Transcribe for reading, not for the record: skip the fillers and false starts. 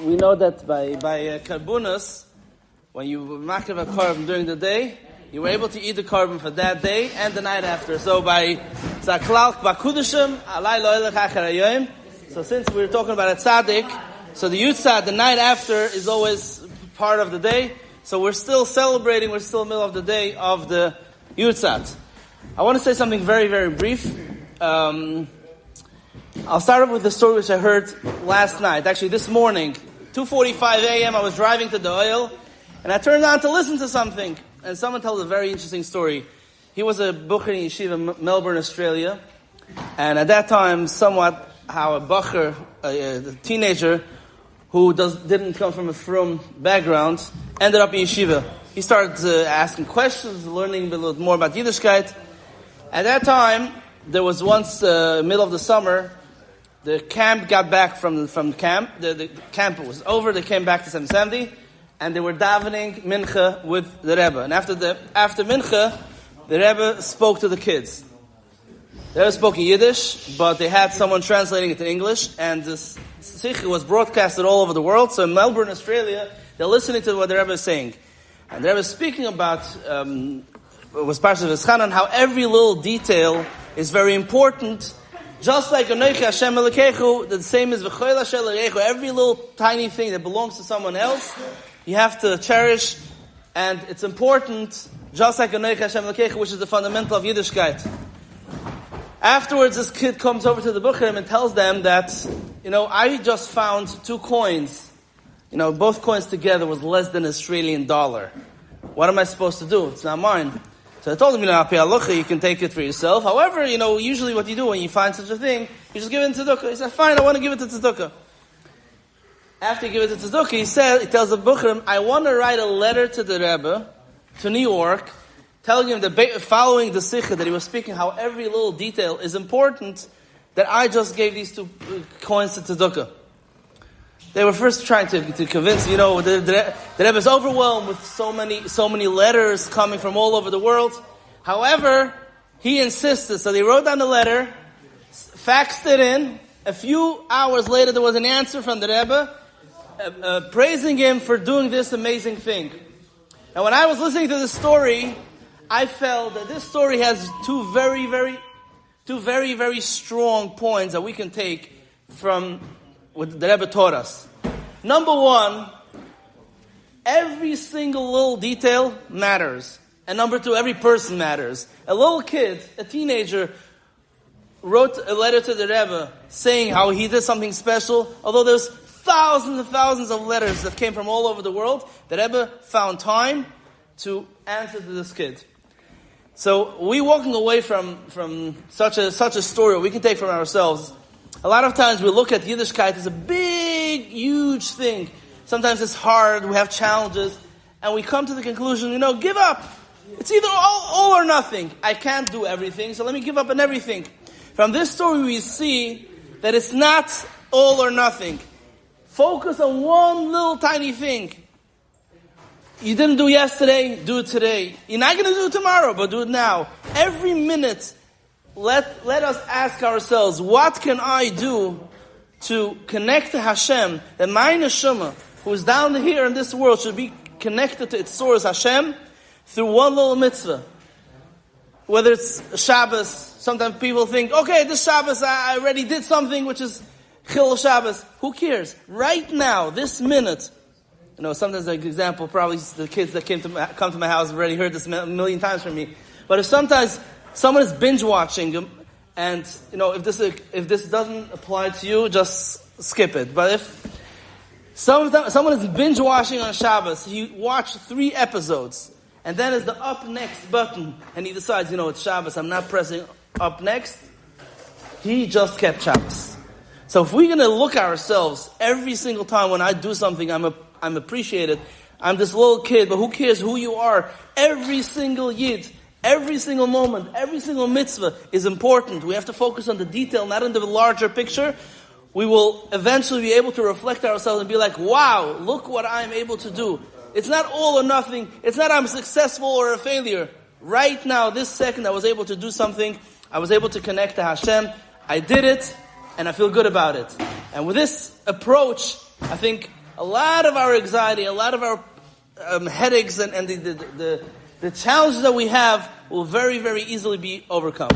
We know that by karbunus, when you makiv a carbon during the day, you were able to eat the carbon for that day and the night after. So by zaklal bakudishim alay loylech achar. So since we're talking about a tzaddik, so the Yortzeit, the night after, is always part of the day. So we're still celebrating. We're still in the middle of the day of the Yortzeit. I want to say something very, very brief. I'll start off with the story which I heard last night. Actually, this morning, 2:45 a.m., I was driving to the oil, and I turned on to listen to something. And someone told a very interesting story. He was a bucher in Yeshiva, Melbourne, Australia. And at that time, somewhat how a bucher, a teenager, who didn't come from a frum background, ended up in Yeshiva. He started asking questions, learning a little more about Yiddishkeit. At that time, there was once, middle of the summer, the camp got back from the camp. The camp was over. They came back to 770, and they were davening mincha with the Rebbe. And after mincha, the Rebbe spoke to the kids. The Rebbe spoke in Yiddish, but they had someone translating it to English, and this sikh was broadcasted all over the world. So in Melbourne, Australia, they're listening to what the Rebbe is saying, and the Rebbe is speaking about was Parshat V'Schanan, how every little detail is very important. Just like Anochi Hashem Elokechu, the same as V'choil Hashem Elokechu, every little tiny thing that belongs to someone else, you have to cherish, and it's important, just like Anochi Hashem Elokechu, which is the fundamental of Yiddishkeit. Afterwards, this kid comes over to the Bukhrim and tells them that, I just found 2 coins. Both coins together was less than $1 Australian. What am I supposed to do? It's not mine. So I told him, you can take it for yourself. However, usually what you do when you find such a thing, you just give it to tzedukah. He said, fine, I want to give it to tzedukah. After you give it to tzedukah, he tells the Bukhrim, I want to write a letter to the Rebbe, to New York, telling him that following the sikha that he was speaking, how every little detail is important, that I just gave these 2 coins to tzedukah. They were first trying to convince, the Rebbe is overwhelmed with so many letters coming from all over the world. However, he insisted, so they wrote down the letter, faxed it in. A few hours later, there was an answer from the Rebbe, praising him for doing this amazing thing. And when I was listening to this story, I felt that this story has 2 very, very strong points that we can take from what the Rebbe taught us. Number 1, every single little detail matters. And number 2, every person matters. A little kid, a teenager, wrote a letter to the Rebbe saying how he did something special. Although there's thousands and thousands of letters that came from all over the world, the Rebbe found time to answer to this kid. So we walking away from such a story, we can take from ourselves. A lot of times we look at Yiddishkeit as a big, huge thing. Sometimes it's hard, we have challenges, and we come to the conclusion, give up. It's either all or nothing. I can't do everything, so let me give up on everything. From this story we see that it's not all or nothing. Focus on one little tiny thing. You didn't do yesterday, do it today. You're not going to do it tomorrow, but do it now. Every minute, let us ask ourselves, what can I do to connect to Hashem, that my neshama, who is down here in this world, should be connected to its source, Hashem, through one little mitzvah. Whether it's Shabbos, sometimes people think, okay, this Shabbos I already did something which is Chil Shabbos. Who cares? Right now, this minute, sometimes like example, probably the kids that come to my house have already heard this a million times from me. But if sometimes someone is binge watching, and if this doesn't apply to you, just skip it. But if someone is binge watching on Shabbos, he watched 3 episodes, and then is the up next button, and he decides, it's Shabbos, I'm not pressing up next. He just kept Shabbos. So if we're going to look at ourselves every single time when I do something, I'm appreciated. I'm this little kid, but who cares who you are? Every single yid, every single moment, every single mitzvah is important. We have to focus on the detail, not on the larger picture. We will eventually be able to reflect ourselves and be like, wow, look what I'm able to do. It's not all or nothing. It's not I'm successful or a failure. Right now, this second, I was able to do something. I was able to connect to Hashem. I did it, and I feel good about it. And with this approach, I think a lot of our anxiety, a lot of our headaches, and the challenges that we have will very, very easily be overcome.